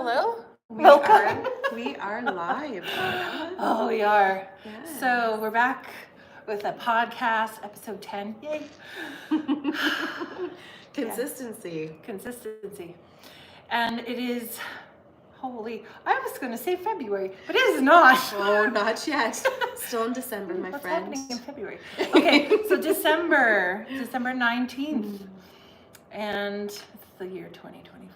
Hello? We are live. Oh, we are. Yes. So we're back with a podcast, episode 10. Yay. Consistency. Consistency. And it is, I was going to say February, but it is not. Oh, not yet. Still in December, my What's friend. happening in February? Okay, so December 19th. And it's the year 2024.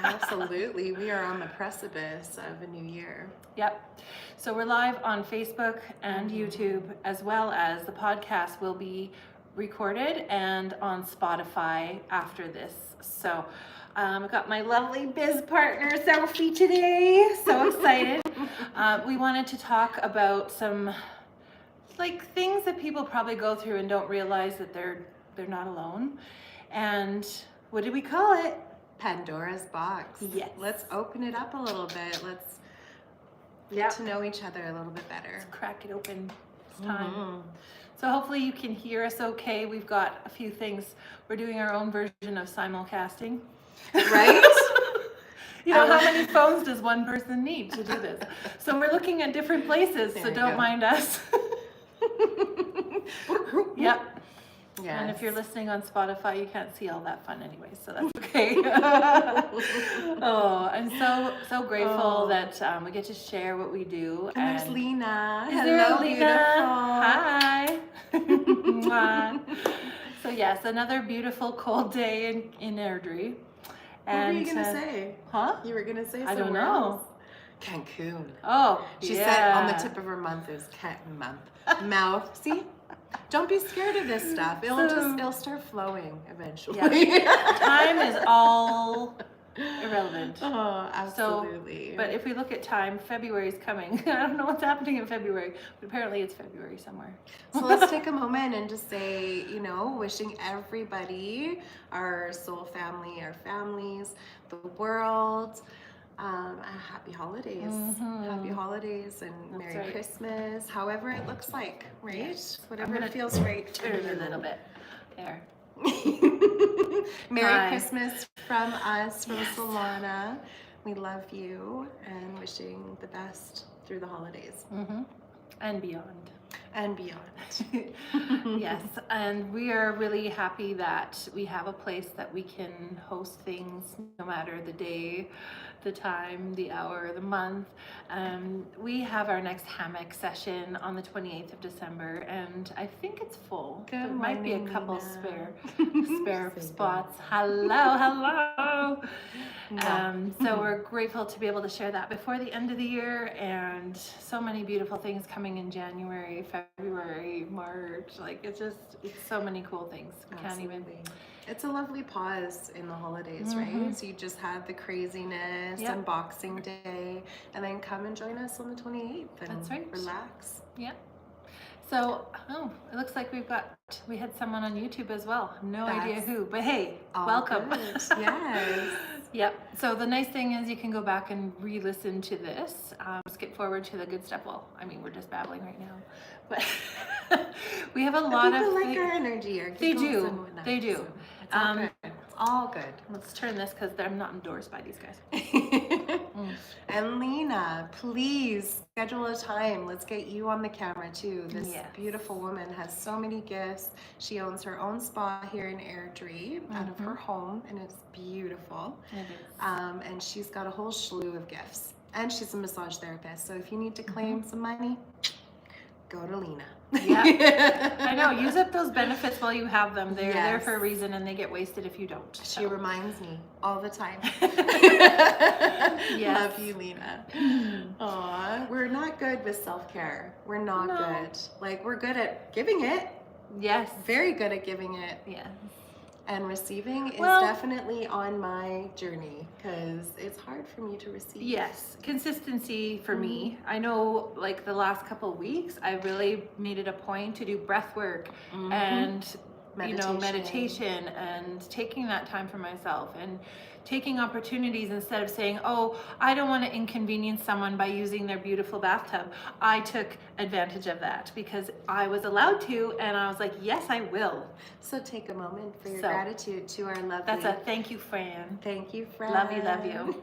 Absolutely. We are on the precipice of a new year. Yep. So we're live on Facebook and YouTube, as well as the podcast will be recorded and on Spotify after this. So I've got my lovely biz partner, Sophie, today. So excited. We wanted to talk about some things that people probably go through and don't realize that they're not alone. And what did we call it? Pandora's box. Yes. Let's open it up a little bit. Let's get to know each other a little bit better. Let's crack it open. It's time. So hopefully you can hear us okay. We've got a few things. We're doing our own version of simulcasting. Right? How many phones does one person need to do this? So we're looking at different places, so don't mind us. Yep. Yes. And if you're listening on Spotify, you can't see all that fun anyway, so that's okay. Oh, I'm so grateful that we get to share what we do. And there's Lena. Hello, Lena. Beautiful. Hi. So yes, another beautiful cold day in Airdrie. And, what were you gonna say? Huh? You were gonna say I don't somewhere know. else. Cancun. Oh, she said on the tip of her mouth. See? Don't be scared of this stuff. It'll start flowing eventually. Yeah. Time is all irrelevant. Oh, absolutely. So, but if we look at time, February is coming. I don't know what's happening in February, but apparently it's February somewhere. So let's take a moment and just say, wishing everybody, our soul family, our families, the world, happy holidays. Happy holidays and Merry Christmas, however it looks like, right? Yes. Whatever it feels right. Turn it a little bit. There. Merry Christmas from us, from Solauna. We love you and wishing the best through the holidays. And beyond. And beyond. Yes, and we are really happy that we have a place that we can host things no matter the day, the time, the hour, the month. We have our next hammock session on the 28th of December, and I think it's full. Good there might be a morning, couple Nina. spare spots. Hello. No. So we're grateful to be able to share that before the end of the year, and so many beautiful things coming in January, February, March. It's so many cool things. We can't even. It's a lovely pause in the holidays, right? So you just have the craziness and Boxing Day, and then come and join us on the 28th and relax. Yeah. So, it looks like we had someone on YouTube as well. No idea who, but hey, welcome. Yes. Yep. So the nice thing is you can go back and re-listen to this. Skip forward to the good stuff. Well, I mean, we're just babbling right now, but we have a lot of people like our energy. Our they do. and whatnot, They do. So it's all good. It's all good. Let's turn this because I'm not endorsed by these guys. And Lena, please schedule a time. Let's get you on the camera too. This beautiful woman has so many gifts. She owns her own spa here in Airdrie out of her home, and it's beautiful. It is. And she's got a whole slew of gifts. And she's a massage therapist. So if you need to claim some money, go to Lena. Yeah, I know. Use up those benefits while you have them. They're there for a reason, and they get wasted if you don't. She reminds me all the time. Love you, Lena. Aw, we're not good with self-care. We're not good. We're good at giving it. Yes. Very good at giving it. Yeah. And receiving is definitely on my journey because it's hard for me to receive. Yes, consistency for me. I know the last couple of weeks, I really made it a point to do breath work and meditation and taking that time for myself and taking opportunities instead of saying, oh, I don't want to inconvenience someone by using their beautiful bathtub. I took advantage of that because I was allowed to, and I was like, yes, I will. So take a moment for your gratitude to our lovely. That's a thank you, Fran. Thank you, Fran. Love you.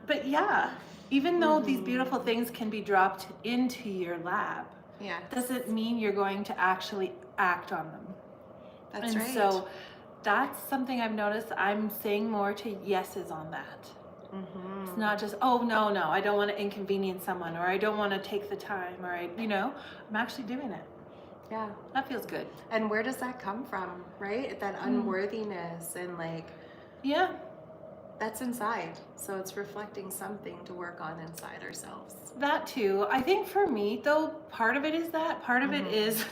But yeah, even though these beautiful things can be dropped into your lab, doesn't mean you're going to actually act on them. That's right. So that's something I've noticed. I'm saying more to yeses on that. It's not just, oh, no, I don't want to inconvenience someone, or I don't want to take the time, or I'm actually doing it. Yeah. That feels good. And where does that come from, right? That unworthiness and yeah. That's inside. So it's reflecting something to work on inside ourselves. That too. I think for me, though, part of it is that. Part of it is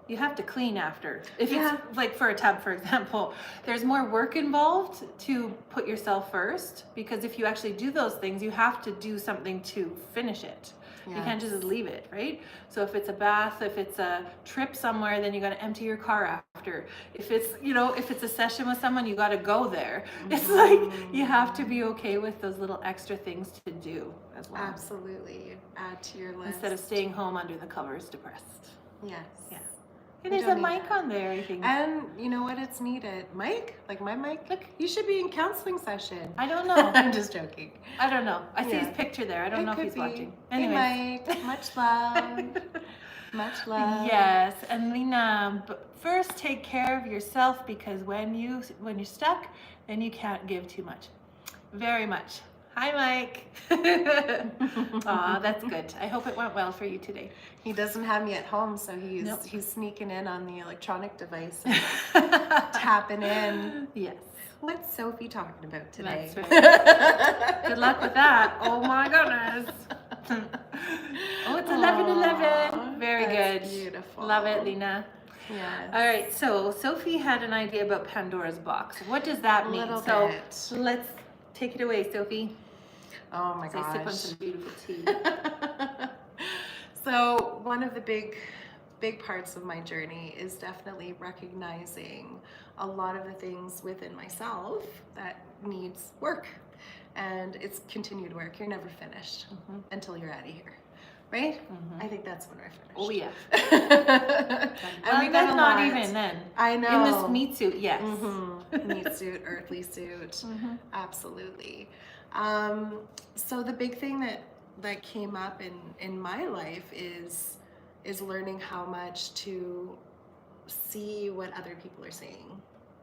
you have to clean after. If it's like for a tub, for example, there's more work involved to put yourself first, because if you actually do those things, you have to do something to finish it. You can't just leave it, right? So if it's a bath, if it's a trip somewhere, then you got to empty your car after. If it's, if it's a session with someone, you got to go there. It's like you have to be okay with those little extra things to do as well. Absolutely. Add to your list. Instead of staying home under the covers depressed. Yes. Yeah. And there's a mic on there, I think. And you know what? It's needed. Mic? Like my mic? Look, you should be in counseling session. I don't know. I'm just joking. I don't know. I see his picture there. I don't know if he's watching. Anyway. Hey, Mike. Much love. Much love. Yes. And Lena, but first take care of yourself, because when you're stuck, then you can't give too much. Very much. Hi, Mike. Aw, that's good. I hope it went well for you today. He doesn't have me at home, so he's sneaking in on the electronic device and tapping in. Yes. What's Sophie talking about today? That's right. Good luck with that. Oh my goodness. Oh, it's 11:11. Very good. Beautiful. Love it, Lena. Yes. All right. So Sophie had an idea about Pandora's box. What does that mean? So let's take it away, Sophie. Oh my gosh. I sip on some beautiful tea. So one of the big parts of my journey is definitely recognizing a lot of the things within myself that needs work. And it's continued work. You're never finished until you're out of here. Right? I think that's when we're finished. Oh yeah. And we got not even then. I know. In this meat suit, yes. Meat suit, earthly suit. Absolutely. So the big thing that came up in my life is learning how much to see what other people are saying,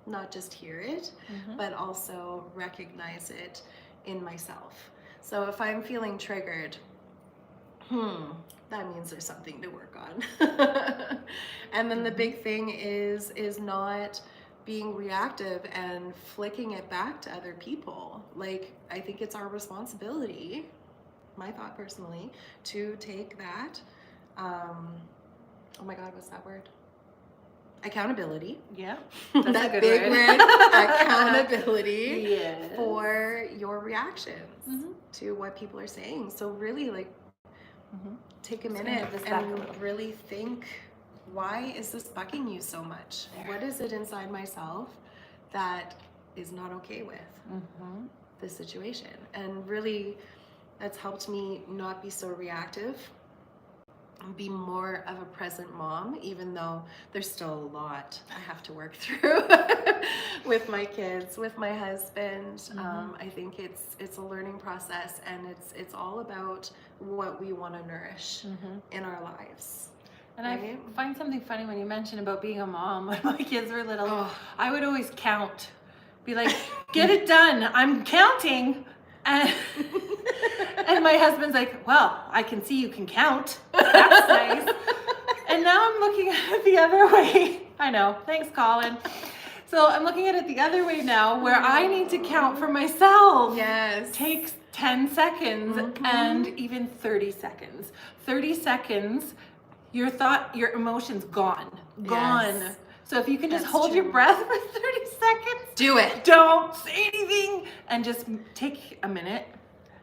not just hear it, but also recognize it in myself. So if I'm feeling triggered, that means there's something to work on. And then the big thing is not being reactive and flicking it back to other people. Like, I think it's our responsibility, my thought personally, to take that, oh my God, what's that word? Accountability. Yeah. That big word, accountability for your reactions to what people are saying. So really, like, take a minute and really think, why is this bugging you so much? What is it inside myself that is not okay with this situation? And really, that's helped me not be so reactive, be more of a present mom, even though there's still a lot I have to work through with my kids, with my husband. I think it's a learning process, and it's all about what we want to nourish in our lives. And I find something funny when you mentioned about being a mom. When my kids were little, I would always count, be like, get it done, I'm counting. And my husband's like, well, I can see you can count. That's nice. And now I'm looking at it the other way. I know. Thanks, Colin. So I'm looking at it the other way now, where I need to count for myself. Yes. Takes 10 seconds and even 30 seconds. 30 seconds, your emotion's gone. Yes. So if you can just hold your breath for 30 seconds. Do it. Don't say anything and just take a minute.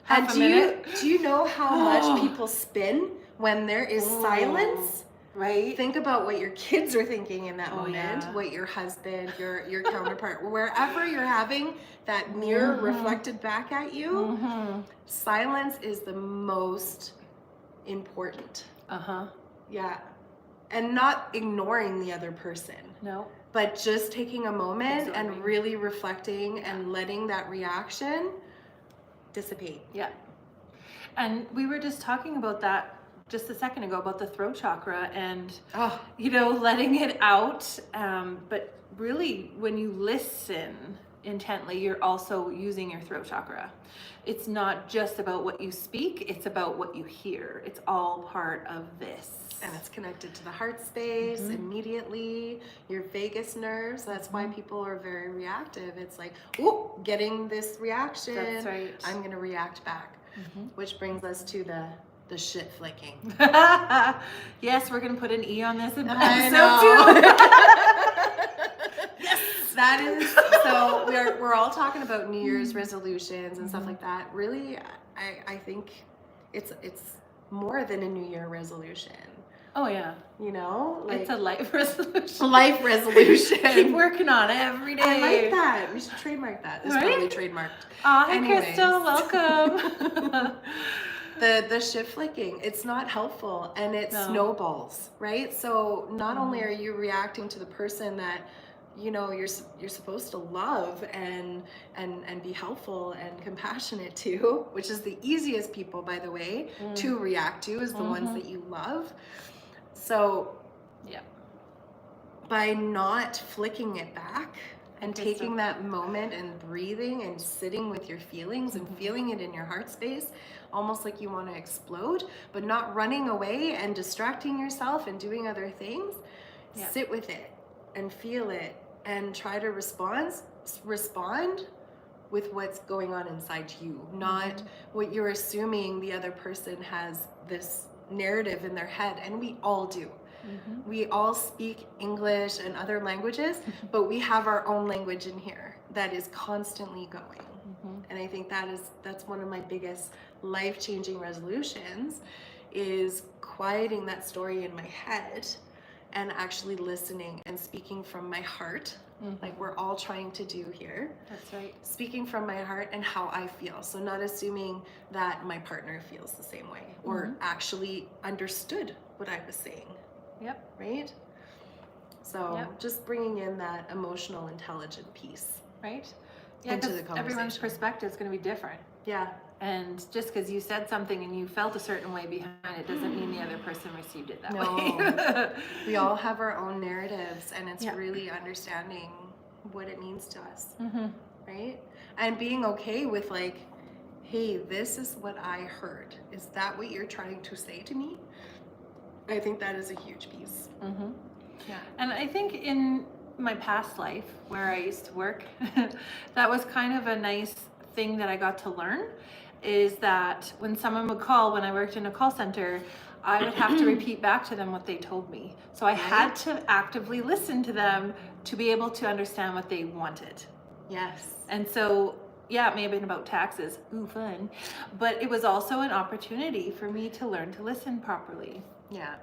Half a minute. Do you know how much people spin when there is silence? Right? Think about what your kids are thinking in that moment, yeah. what your husband, your counterpart, wherever you're having that mirror reflected back at you, silence is the most important. Yeah. And not ignoring the other person. No. But just taking a moment and really reflecting and letting that reaction dissipate. Yeah. And we were just talking about that just a second ago, about the throat chakra and, you know, letting it out. But really, when you listen intently, you're also using your throat chakra. It's not just about what you speak, it's about what you hear. It's all part of this. And it's connected to the heart space immediately, your vagus nerves. That's why people are very reactive. It's like, oh, getting this reaction. That's right. I'm going to react back. Which brings us to the shit flicking. Yes, we're going to put an E on this I episode know. Yes, that is. So we're all talking about New Year's resolutions and stuff like that. Really, I think it's more than a New Year resolution. Oh yeah. You know, like it's a life resolution. Life resolution. Keep working on it every day. I like that. We should trademark that. It's probably trademarked. Oh, hi Crystal, welcome. The shit flicking, it's not helpful, and it snowballs, right? So not only are you reacting to the person that you know you're supposed to love and be helpful and compassionate to, which is the easiest people, by the way, to react to, is the ones that you love. So by not flicking it back and taking that moment and breathing and sitting with your feelings and feeling it in your heart space, almost like you want to explode, but not running away and distracting yourself and doing other things, sit with it and feel it and try to respond with what's going on inside you, not what you're assuming the other person has this narrative in their head. And we all do. We all speak English and other languages, but we have our own language in here that is constantly going. And I think that's one of my biggest life-changing resolutions, is quieting that story in my head and actually listening and speaking from my heart, like we're all trying to do here. That's right. Speaking from my heart and how I feel. So not assuming that my partner feels the same way or actually understood what I was saying. Yep. Right? So just bringing in that emotional, intelligent piece. Right? Yeah, into the because conversation. everyone's perspective is going to be different. Yeah. And just because you said something and you felt a certain way behind it doesn't mean the other person received it that way. We all have our own narratives, and it's really understanding what it means to us. Right? And being okay with like, hey, this is what I heard. Is that what you're trying to say to me? I think that is a huge piece. Yeah. And I think in my past life where I used to work, that was kind of a nice thing that I got to learn, is that when someone would call, when I worked in a call center, I would have to repeat back to them what they told me. So I had to actively listen to them to be able to understand what they wanted. Yes. And so, yeah, it may have been about taxes, ooh, fun, but it was also an opportunity for me to learn to listen properly. Yeah.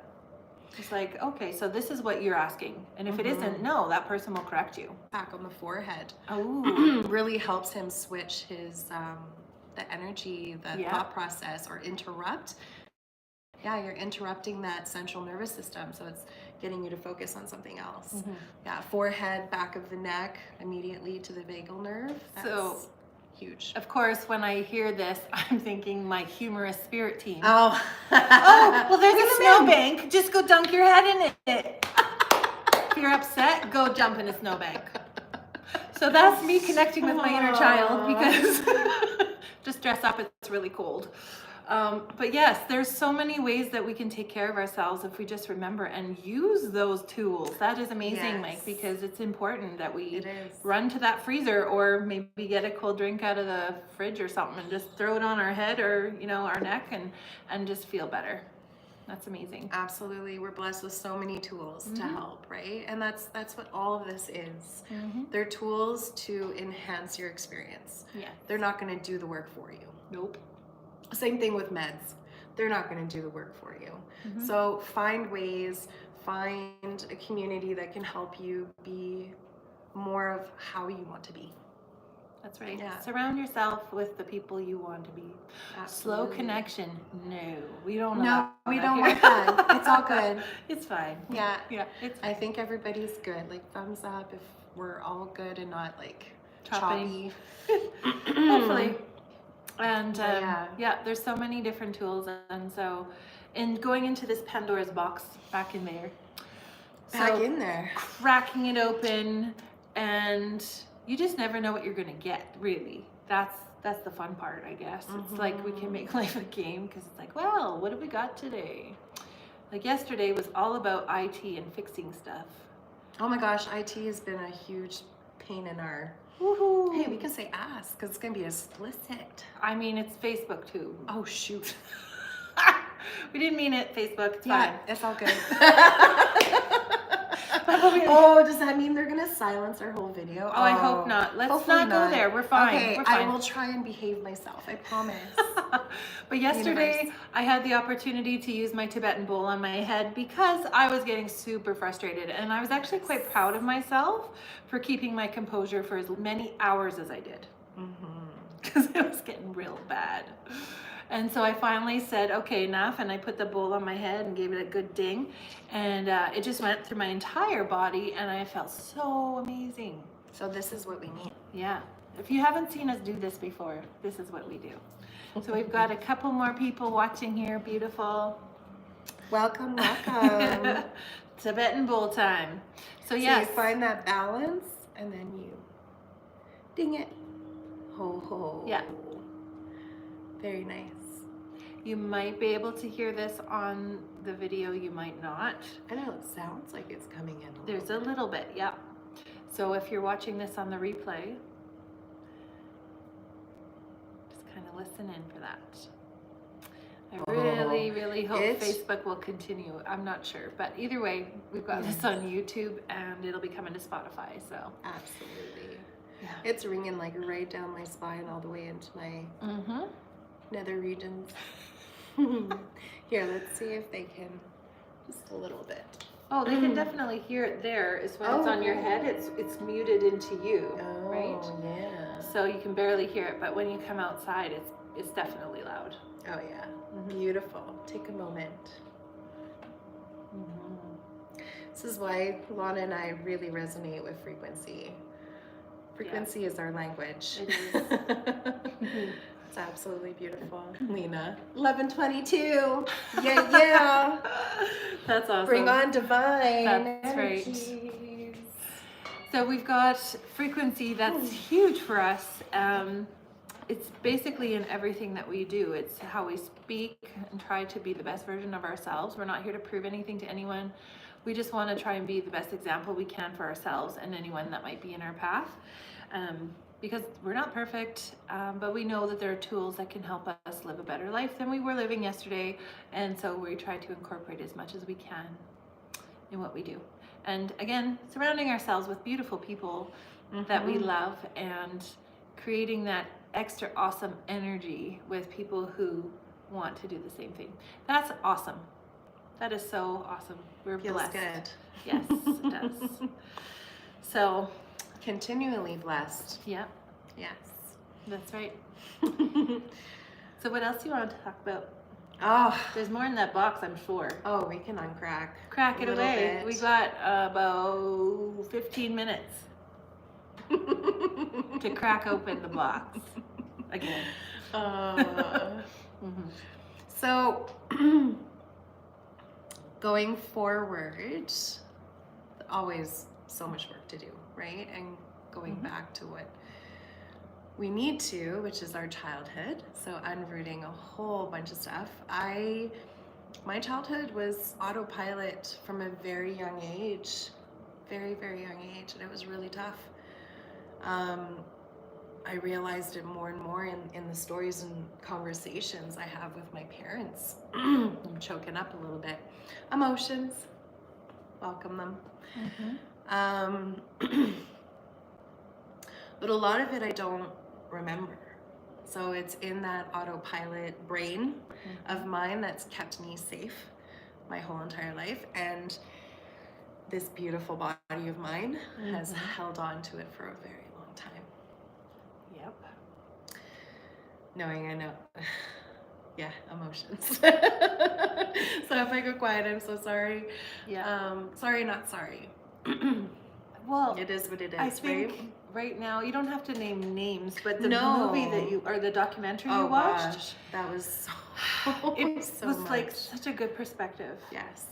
It's like, okay, so this is what you're asking. And if it isn't, no, that person will correct you. Back on the forehead. Oh. Really helps him switch his, the energy, the thought process, or interrupt. Yeah, you're interrupting that central nervous system. So it's getting you to focus on something else. Mm-hmm. Yeah, forehead, back of the neck, immediately to the vagal nerve. That's huge. Of course, when I hear this, I'm thinking my humorous spirit team. Oh. Oh, well, there's a snowbank. Just go dunk your head in it. If you're upset, go jump in a snowbank. So that's me connecting with my inner child, because just dress up, it's really cold. But yes, there's so many ways that we can take care of ourselves if we just remember and use those tools. That is amazing, Mike, because it's important that we run to that freezer, or maybe get a cold drink out of the fridge or something and just throw it on our head or, you know, our neck, and just feel better. That's amazing. Absolutely. We're blessed with so many tools to help, right? And that's what all of this is. They're tools to enhance your experience. Yeah. They're not going to do the work for you. Nope. Same thing with meds. they're not going to do the work for you. Mhm. So find ways, find a community that can help you be more of how you want to be. That's right. Yeah. Surround yourself with the people you want to be. Slow Absolutely. connection. No, we don't. No, allow we that don't here. want that. It's all good. It's fine. Yeah. Yeah. It's I think everybody's good. Like thumbs up if we're all good and not like choppy. choppy. Hopefully. And Yeah. there's so many different tools, and so in going into this Pandora's box back in there, Back so in there. cracking it open, and you just never know what you're gonna get. Really, that's the fun part, I guess. It's like we can make life a game because it's like, well, what have we got today? Like yesterday was all about IT and fixing stuff. Oh my gosh, IT has been a huge pain in our. Woohoo! Hey, we can say ass because it's gonna be explicit. I mean, it's Facebook too. Oh shoot. We didn't mean it, Facebook. It's Yeah, fine. it's all good. Oh, does that mean they're gonna silence our whole video? Oh, I hope not. Let's hopefully not go there. We're fine. Okay, We're fine. I will try and behave myself. I promise. But yesterday, Universe. I had the opportunity to use my Tibetan bowl on my head because I was getting super frustrated, and I was actually quite proud of myself for keeping my composure for as many hours as I did, because it was getting real bad. And so I finally said, okay, enough, and I put the bowl on my head and gave it a good ding, and it just went through my entire body, and I felt so amazing. So this is what we need. Yeah. If you haven't seen us do this before, this is what we do. So we've got a couple more people watching here. Beautiful. Welcome, welcome. Tibetan bowl time. So So yes. you find that balance and then you ding it. Ho ho. Yeah. Very nice. You might be able to hear this on the video, you might not. I know it sounds like it's coming in. There's a little bit, yeah. So if you're watching this on the replay, just kind of listen in for that. I really hope Facebook will continue. I'm not sure, but either way, we've got this on YouTube and it'll be coming to Spotify, so. Absolutely. Yeah. It's ringing like right down my spine all the way into my nether regions. Here, let's see if they can, just a little bit. Oh, they can definitely hear it there. Is when it's on your head, it's muted into you, right? Oh, yeah. So you can barely hear it, but when you come outside, it's definitely loud. Oh, yeah. Beautiful. Take a moment. This is why Launa and I really resonate with frequency. Frequency is our language. It is. It's absolutely beautiful. Lena. 1122. Yeah. That's awesome. Bring on divine. That's right. energies. So we've got frequency that's huge for us. It's basically in everything that we do. It's how we speak and try to be the best version of ourselves. We're not here to prove anything to anyone. We just want to try and be the best example we can for ourselves and anyone that might be in our path. Because we're not perfect, but we know that there are tools that can help us live a better life than we were living yesterday. And so we try to incorporate as much as we can in what we do. And again, surrounding ourselves with beautiful people that we love and creating that extra awesome energy with people who want to do the same thing. That's awesome. That is so awesome. We're Feels blessed. good. Yes, it does. So, continually blessed. yeah, Yes. that's right. So what else do you want to talk about? Oh, There's more in that box, I'm sure. oh, we can uncrack. Crack it a little away. bit. We got about 15 minutes to crack open the box again. So, going forward, always so much work to do, right? And going back to what we need to, which is our childhood. So unrooting a whole bunch of stuff. My childhood was autopilot from a very young age, very, very young age, and it was really tough. I realized it more and more in the stories and conversations I have with my parents. I'm choking up a little bit. Emotions, welcome them. But a lot of it I don't remember. So it's in that autopilot brain of mine that's kept me safe my whole entire life. And this beautiful body of mine has held on to it for a very long time. Yep. Knowing I know, yeah, emotions. So if I go quiet, I'm so sorry. Yeah. Sorry, not sorry. Well, It is what it is, I think right now you don't have to name names, but the movie that you, or the documentary you watched, gosh, that was so it was much. like such a good perspective. Yes.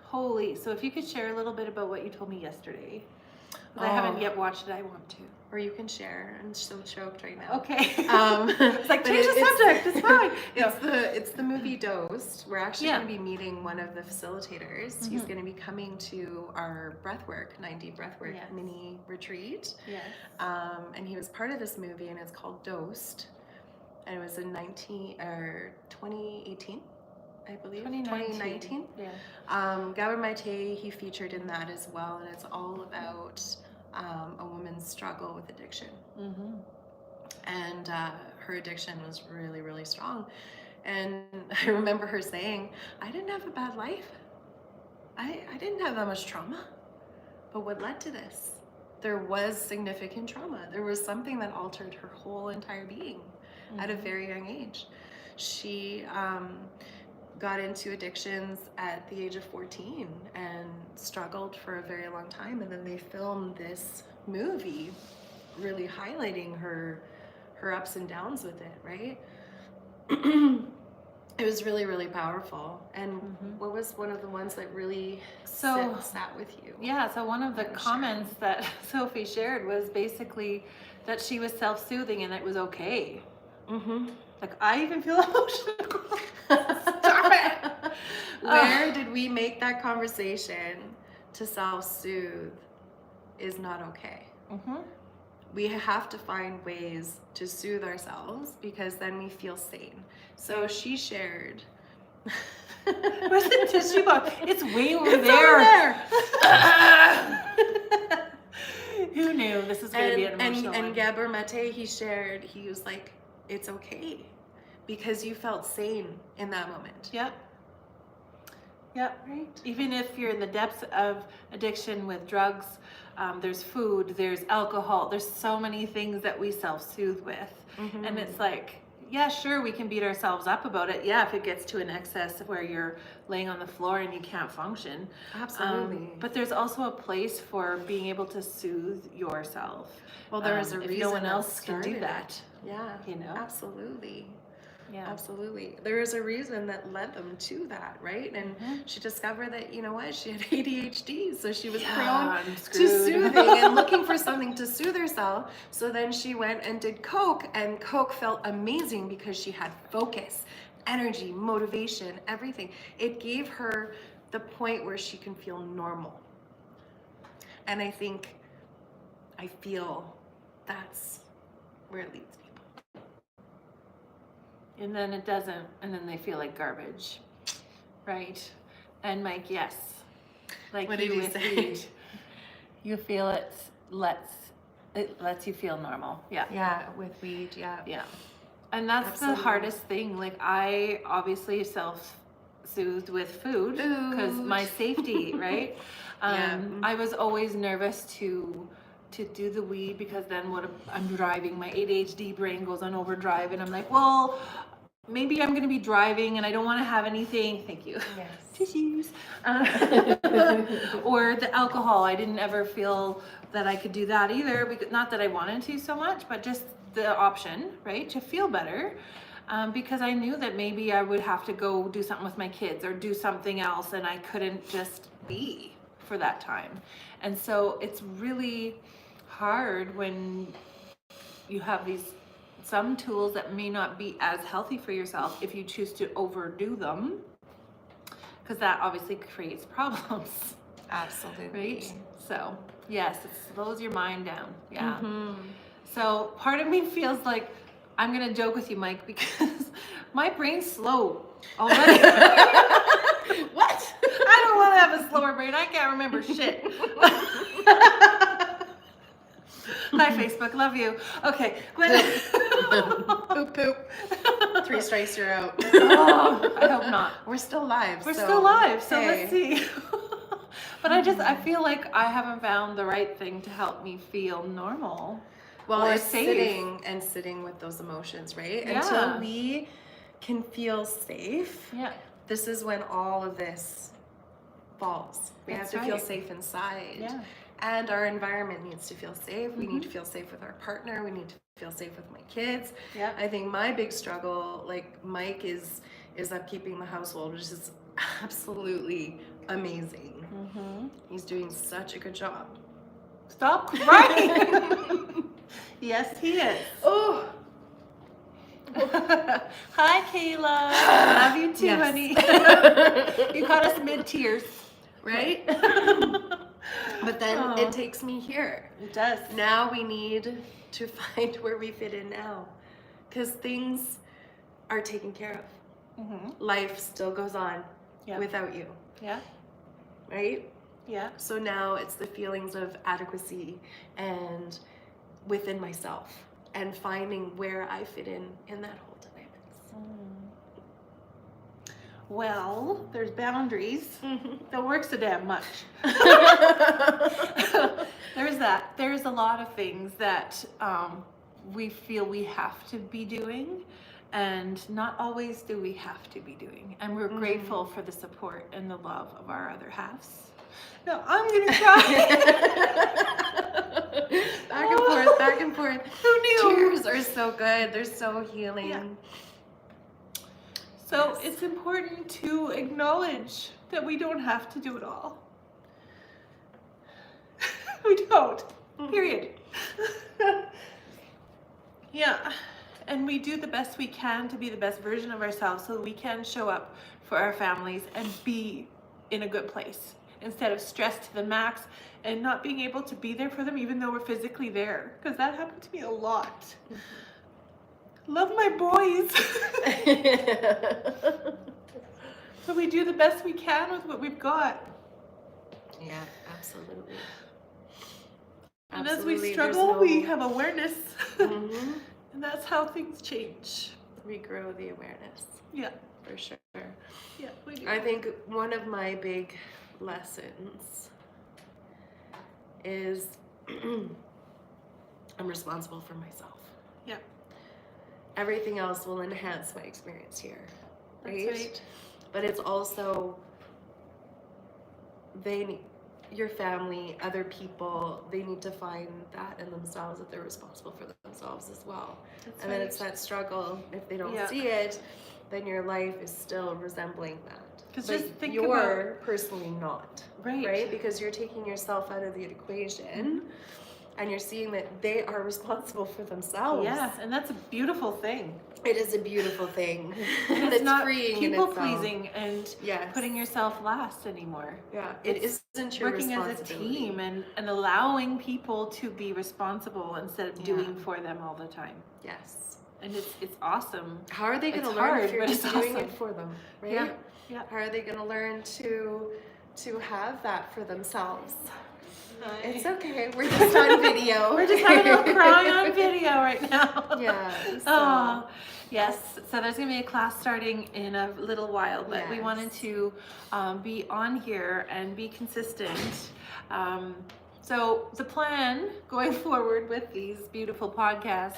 Holy. So if you could share a little bit about what you told me yesterday. Because I haven't yet watched it, I want to. Or you can share. I'm so choked right now. Okay. It's like, change the subject, it's fine. It's the movie Dosed. We're actually going to be meeting one of the facilitators. He's going to be coming to our breathwork, 90 breathwork mini retreat. Yes. And he was part of this movie, and it's called Dosed. And it was in 2018. I believe 2019. Yeah. Gabor Maté, he featured in that as well, and it's all about a woman's struggle with addiction. And her addiction was really, really strong. And I remember her saying, I didn't have a bad life. I didn't have that much trauma. But what led to this? There was significant trauma. There was something that altered her whole entire being at a very young age. She got into addictions at the age of 14 and struggled for a very long time, and then they filmed this movie really highlighting her ups and downs with it, right? It was really, really powerful. And what was one of the ones that really sat with you? Yeah, so one of the comments that Sophie shared was basically that she was self-soothing and it was okay. Like, I even feel emotional. Stop it! Where did we make that conversation to self-soothe is not okay? We have to find ways to soothe ourselves because then we feel sane. So she shared. Where's the tissue box? It's way over It's there. Over there. Who knew this is going to be an emotional And one? Gabor Maté, he shared, he was like, it's okay because you felt sane in that moment. Yep. Yep. Right. Even if you're in the depths of addiction with drugs, there's food, there's alcohol, there's so many things that we self-soothe with. And it's like, yeah, sure, we can beat ourselves up about it. Yeah, if it gets to an excess where you're laying on the floor and you can't function. Absolutely. But there's also a place for being able to soothe yourself. Well, there is a reason no one else can do that. Yeah, you know? Absolutely. Yeah. Absolutely. There is a reason that led them to that, right? And she discovered that, you know what, she had ADHD, so she was prone to soothing and looking for something to soothe herself. So then she went and did Coke, and Coke felt amazing because she had focus, energy, motivation, everything. It gave her the point where she can feel normal. And I feel that's where it leads people. And then it doesn't, and then they feel like garbage, right? And Mike, yes, like what you did he with say? weed, you feel it lets you feel normal. Yeah. Yeah, with weed, yeah. Yeah. And that's Absolutely. the hardest thing. Like, I obviously self-soothed with food because my safety, right? I was always nervous to do the weed because then what if I'm driving, my ADHD brain goes on overdrive and I'm like, well, maybe I'm going to be driving and I don't want to have anything. Thank you. Yes. Tissues. Or the alcohol. I didn't ever feel that I could do that either. Because, not that I wanted to so much, but just the option, right, to feel better. Because I knew that maybe I would have to go do something with my kids or do something else and I couldn't just be for that time. And so it's really hard when you have some tools that may not be as healthy for yourself if you choose to overdo them, because that obviously creates problems. Absolutely. Right? So yes, it slows your mind down. Yeah. So part of me feels like I'm gonna joke with you, Mike, because my brain's slow already. What? I don't want to have a slower brain. I can't remember shit. Hi, Facebook. Love you. Okay. But Poop, poop. 3 strikes, you're out. Oh, I hope not. We're still live. We're still live, so hey. let's see. But I feel like I haven't found the right thing to help me feel normal. Well, or it's safe. sitting with those emotions, right? Yeah. Until we can feel safe. Yeah. This is when all of this falls. We That's have to feel right. safe inside. Yeah. And our environment needs to feel safe. We need to Mhm. feel safe with our partner. We need to feel safe with my kids. Yeah. I think my big struggle, like Mike, is upkeeping the household, which is absolutely amazing. Mm-hmm. He's doing such a good job. Stop crying. Yes, he is. Oh. Hi, Kayla. Love you too, Yes. honey. You caught us mid-tears. Right? But then Aw. it takes me here. It does. Now we need to find where we fit in now. Because things are taken care of. Mm-hmm. Life still goes on Yeah. without you. Yeah. Right? Yeah. So now it's the feelings of adequacy and within myself and finding where I fit in that whole dynamics. Well, there's boundaries. Don't work so damn much. There's that. There's a lot of things that we feel we have to be doing, and not always do we have to be doing. And we're grateful for the support and the love of our other halves. No, I'm gonna cry. Back and forth, back and forth. Who knew? Tears are so good. They're so healing. Yeah. So Yes. it's important to acknowledge that we don't have to do it all. We don't. Period. Yeah. And we do the best we can to be the best version of ourselves so that we can show up for our families and be in a good place instead of stressed to the max and not being able to be there for them even though we're physically there. Because that happened to me a lot. Love my boys. So we do the best we can with what we've got. Yeah, absolutely. And as we Absolutely, struggle, there's no- we have awareness. Mhm. And that's how things change. We grow the awareness, Yeah. for sure. Yeah, we do. I think one of my big lessons is I'm responsible for myself. Yeah. Everything else will enhance my experience here, right? That's right. But it's also your family, other people, they need to find that in themselves, that they're responsible for themselves as well. That's And then right. it's that struggle. If they don't Yeah. see it, then your life is still resembling that. 'Cause But just think you're personally not, Right. right? Because you're taking yourself out of the equation and you're seeing that they are responsible for themselves. Yeah, and that's a beautiful thing. It is a beautiful thing. And it's not freeing in people itself. pleasing and Yes. putting yourself last anymore. Yeah, it It's isn't your Working as a responsibility. team and allowing people to be responsible instead of Yeah. doing for them all the time. Yes. And it's awesome. How are they going to It's learn hard, if you're but just it's doing awesome. it for them, right? Yeah. Yeah. How are they going to learn to have that for themselves? It's okay. We're just on video. We're just having a little cry on video right now. Yeah. Oh, yes. So there's going to be a class starting in a little while, but we Yes. wanted to be on here and be consistent. So the plan going forward with these beautiful podcasts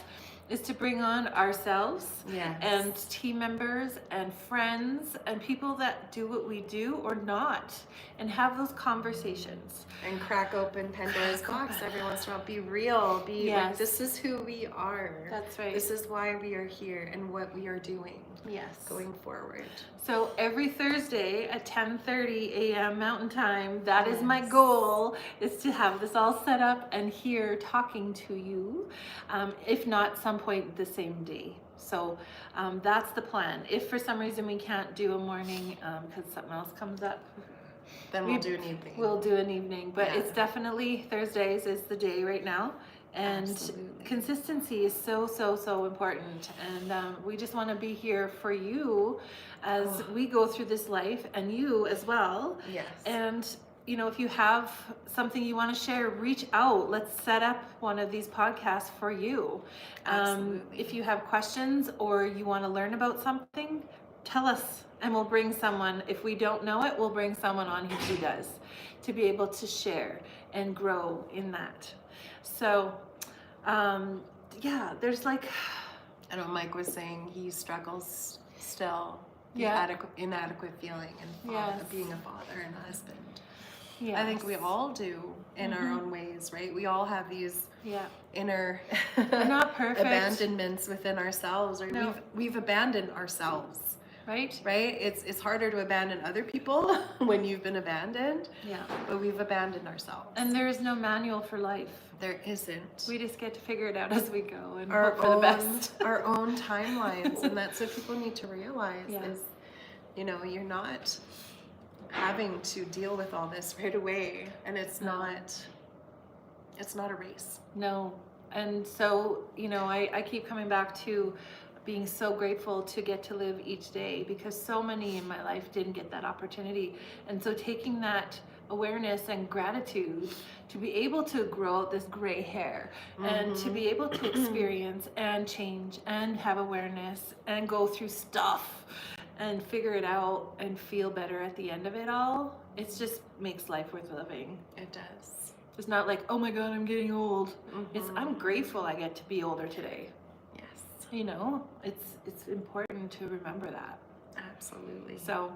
is to bring on ourselves Yes. and team members and friends and people that do what we do or not, and have those conversations. And crack open Pandora's Crack box open. every once in a while. Be real. Be like, Yes. this is who we are. That's right. This is why we are here and what we are doing Yes. going forward. So every Thursday at 10:30 a.m. Mountain Time, that is my Yes. goal, is to have this all set up and here talking to you, if not some point the same day. So that's the plan. If for some reason we can't do a morning because something else comes up, Then we'll do an evening. we'll do an evening. But Yeah. it's definitely Thursdays is the day right now. And Absolutely. consistency is so important. And we just want to be here for you as we go through this life, and you as well. Yes. And you know, if you have something you want to share, reach out. Let's set up one of these podcasts for you. Absolutely. If you have questions or you want to learn about something, tell us and we'll bring someone. If we don't know it, we'll bring someone on who does, to be able to share and grow in that. So, yeah, there's like, I know Mike was saying he struggles still, the Yeah. inadequate feeling and Yes. being a father and a husband. yes. I think we all do in our own ways, right? We all have these Yeah. inner We're not perfect. abandonments within ourselves, or No. we've abandoned ourselves, Right? right? It's harder to abandon other people when you've been abandoned, Yeah. but we've abandoned ourselves. And there is no manual for life. There isn't. We just get to figure it out as we go and Our hope for the best. our own timelines, and that's what people need to realize Yeah. is, you know, you're not having to deal with all this right away, and it's No. not a race. No. And so, you know, I keep coming back to being so grateful to get to live each day, because so many in my life didn't get that opportunity. And so taking that awareness and gratitude to be able to grow out this gray hair and to be able to experience and change and have awareness and go through stuff and figure it out and feel better at the end of it all, it just makes life worth living. It does. It's not like, oh my God, I'm getting old. It's, I'm grateful I get to be older today. Yes, You know, it's important to remember that. absolutely. So,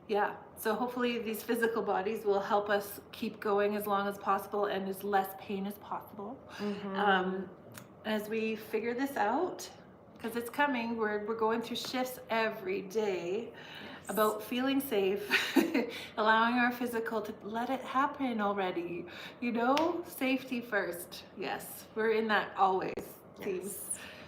yeah. So hopefully these physical bodies will help us keep going as long as possible and as less pain as possible. As we figure this out, because it's coming, we're going through shifts every day. Yes. About feeling safe, allowing our physical to let it happen already. You know, safety first. Yes, we're in that always. Seems. Yes.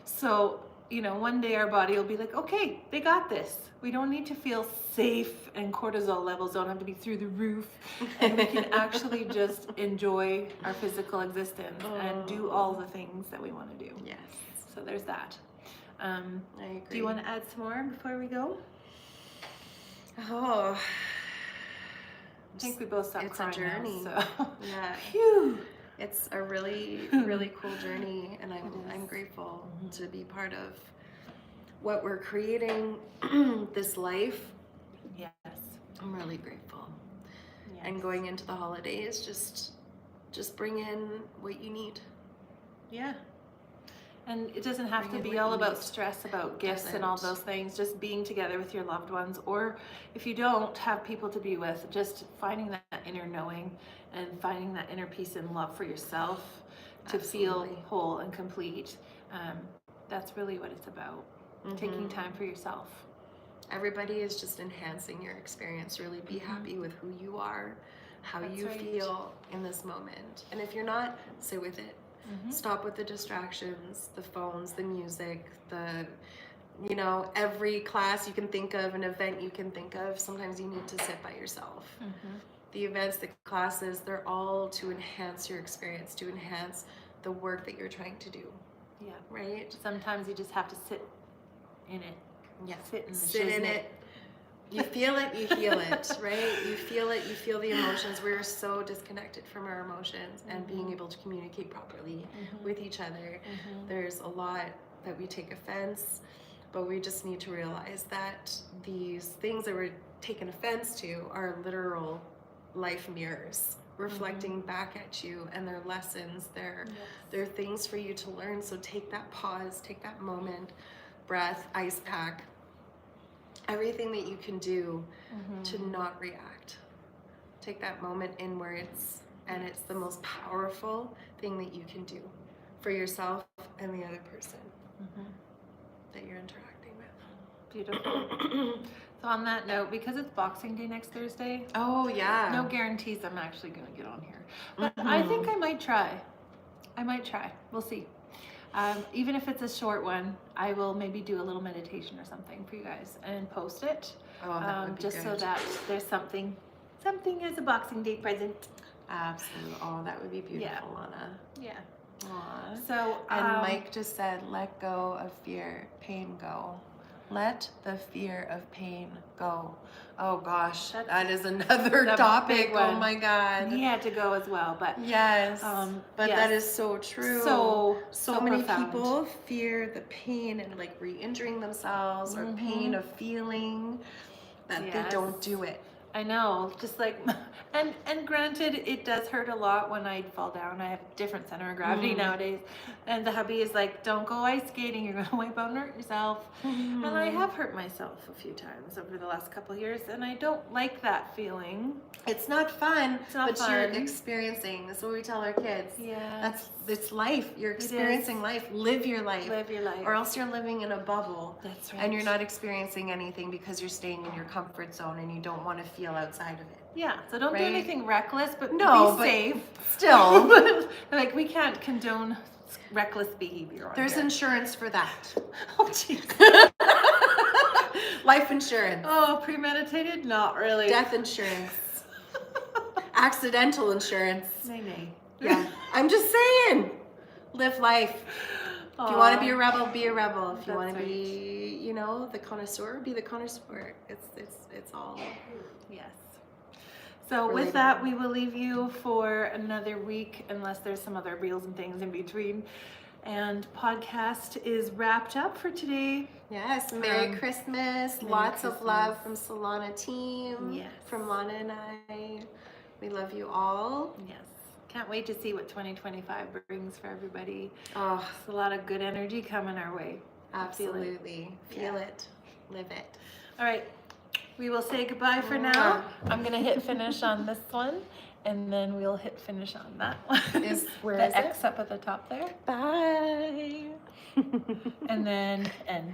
So, you know, one day our body will be like, okay, they got this. We don't need to feel safe, and cortisol levels don't have to be through the roof. And we can actually just enjoy our physical existence and do all the things that we want to do. Yes, So there's that. I agree. Do you want to add some more before we go? Oh, I think we both stopped it's a crying now, journey. so. Yeah. Phew. It's a really, really cool journey, and It I'm is. grateful to be part of what we're creating, this life. Yes. I'm really grateful. Yes. And going into the holidays, just bring in what you need. Yeah. And it doesn't have Bring to in be what all you about need. stress, about gifts and all Doesn't. those things. Just being together with your loved ones, or if you don't have people to be with, just finding that inner knowing and finding that inner peace and love for yourself to feel Absolutely. whole and complete. That's really what it's about. Taking time for yourself. Everybody is just enhancing your experience. Really be happy with who you are, how That's you right. feel in this moment. And if you're not, sit with it. Stop with the distractions, the phones, the music, every class you can think of, an event you can think of. Sometimes you need to sit by yourself. The events, the classes, they're all to enhance your experience, to enhance the work that you're trying to do, Yeah. right? Sometimes you just have to sit in it. Yeah. Sit in the Sit in shiznit. it. You feel it, you heal it, right? You feel it, you feel the emotions. We're so disconnected from our emotions, and being able to communicate properly with each other. There's a lot that we take offense, but we just need to realize that these things that we're taking offense to are literal life mirrors reflecting back at you, and they're lessons, they're things for you to learn. So take that pause, take that moment, breath, ice pack, everything that you can do to not react. Take that moment inwards, and it's the most powerful thing that you can do for yourself and the other person that you're interacting with. Beautiful. So on that note, because it's Boxing Day next Thursday, Oh yeah. no guarantees I'm actually going to get on here. But I think I might try. We'll see. Even if it's a short one, I will maybe do a little meditation or something for you guys and post it. Oh, that would be just so good. that there's something as a Boxing Day present. Absolutely. Oh, that would be beautiful, Yeah. Lana. Yeah. Aw. So And Mike just said, let go of fear, pain go. Let the fear of pain go. Oh gosh, That's that is another a topic. big Oh one. my God. He had to go as well, but Yes, but yes. that is so true. So many profound. people fear the pain and like re-injuring themselves or pain of feeling that they don't do it. I know, just like, and granted, it does hurt a lot when I fall down. I have different center of gravity nowadays, and the hubby is like, "Don't go ice skating. You're gonna wipe out and hurt yourself." And I have hurt myself a few times over the last couple of years, and I don't like that feeling. It's not fun, It's not but fun. you're experiencing. That's what we tell our kids. Yeah, It's life. You're experiencing life. Live your life. Live your life. Or else you're living in a bubble. That's right. And you're not experiencing anything because you're staying in your comfort zone and you don't want to feel outside of it. Yeah, so don't do Right? anything reckless, but No, be but safe. Still, Like, we can't condone reckless behavior on there's here. insurance for that. Oh, jeez. Life insurance, Oh, premeditated? Not really. death insurance, accidental insurance. Nay. Yeah, I'm just saying. Live life. If you want to be a rebel, be a rebel. If you That's want to right. be, you know, the connoisseur, be the connoisseur. It's all. Yes. So with Relatable. that, we will leave you for another week, unless there's some other reels and things in between. And podcast is wrapped up for today. Yes, Merry Christmas. Lots of love from Christmas. Solauna team. Yes. From Launa and I. We love you all. Yes. Can't wait to see what 2025 brings for everybody. Oh, It's a lot of good energy coming our way. absolutely. Feel Yeah. it. Live it. All right. We will say goodbye for now. I'm going to hit finish on this one, and then we'll hit finish on that one. Where the is X up at the top there. Bye. And then end.